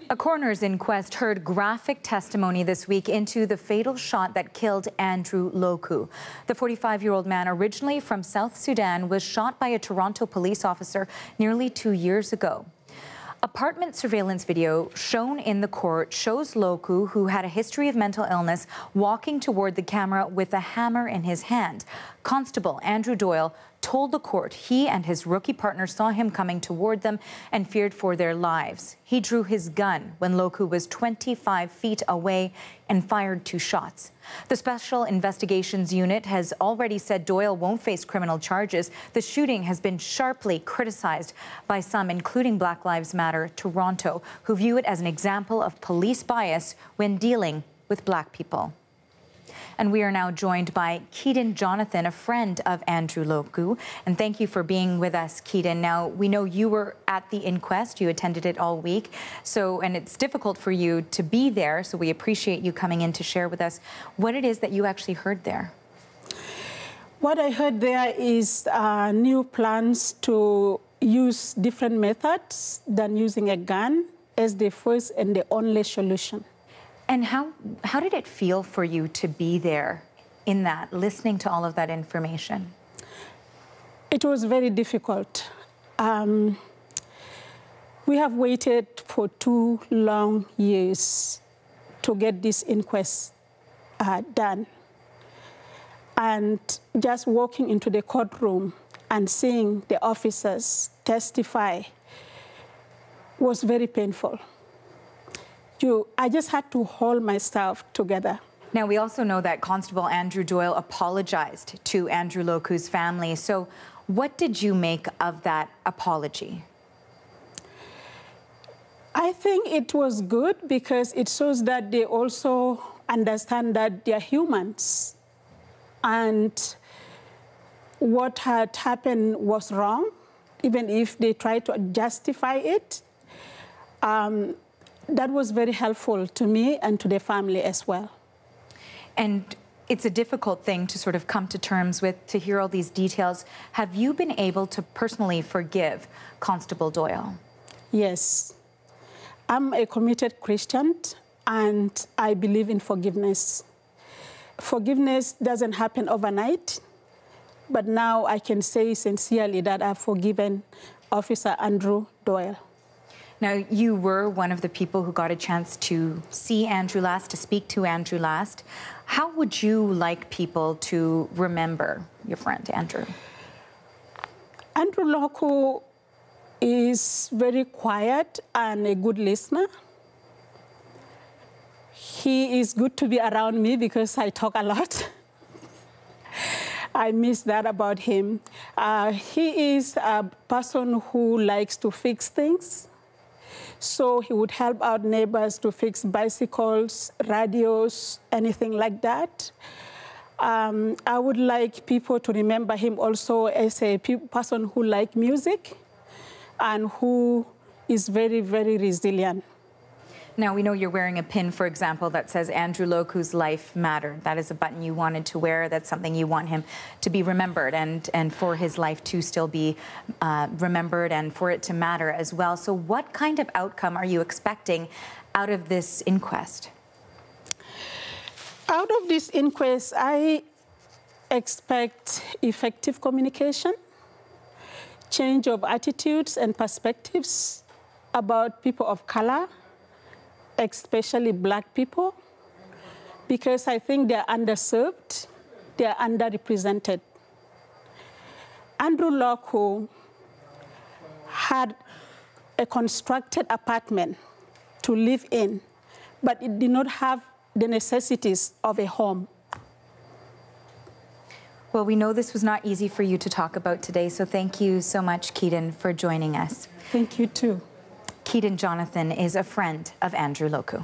A coroner's inquest heard graphic testimony this week into the fatal shot that killed Andrew Loku. The 45-year-old man, originally from South Sudan, was shot by a Toronto police officer nearly 2 years ago. Apartment surveillance video shown in the court shows Loku, who had a history of mental illness, walking toward the camera with a hammer in his hand. Constable Andrew Doyle told the court he and his rookie partner saw him coming toward them and feared for their lives. He drew his gun when Loku was 25 feet away and fired 2 shots. The Special Investigations Unit has already said Doyle won't face criminal charges. The shooting has been sharply criticized by some, including Black Lives Matter Toronto, who view it as an example of police bias when dealing with Black people. And we are now joined by Keaton Jonathan, a friend of Andrew Loku. And thank you for being with us, Keaton. Now, we know you were at the inquest. You attended it all week. And it's difficult for you to be there. So we appreciate you coming in to share with us what it is that you actually heard there. What I heard there is new plans to use different methods than using a gun as the first and the only solution. And how did it feel for you to be there in that, listening to all of that information? It was very difficult. We have waited for 2 long years to get this inquest done. And just walking into the courtroom and seeing the officers testify was very painful. I just had to hold myself together. Now, we also know that Constable Andrew Doyle apologized to Andrew Loku's family. So what did you make of that apology? I think it was good because it shows that they also understand that they're humans. And what had happened was wrong, even if they try to justify it. That was very helpful to me and to the family as well. And it's a difficult thing to sort of come to terms with, to hear all these details. Have you been able to personally forgive Constable Doyle? Yes. I'm a committed Christian, and I believe in forgiveness. Forgiveness doesn't happen overnight, but now I can say sincerely that I've forgiven Officer Andrew Doyle. Now, you were one of the people who got a chance to see Andrew last, to speak to Andrew last. How would you like people to remember your friend, Andrew? Andrew Loku is very quiet and a good listener. He is good to be around me because I talk a lot. I miss that about him. He is a person who likes to fix things. So he would help out neighbors to fix bicycles, radios, anything like that. I would like people to remember him also as a person who likes music and who is very, very resilient. Now, we know you're wearing a pin, for example, that says Andrew Loku's life mattered. That is a button you wanted to wear. That's something you want him to be remembered and for his life to still be remembered and for it to matter as well. So what kind of outcome are you expecting out of this inquest? Out of this inquest, I expect effective communication, change of attitudes and perspectives about people of color, especially Black people, because I think they're underserved, they're underrepresented. Andrew Loku had a constructed apartment to live in, but it did not have the necessities of a home. Well, we know this was not easy for you to talk about today, so thank you so much, Keaton, for joining us. Thank you, too. Keaton Jonathan is a friend of Andrew Loku.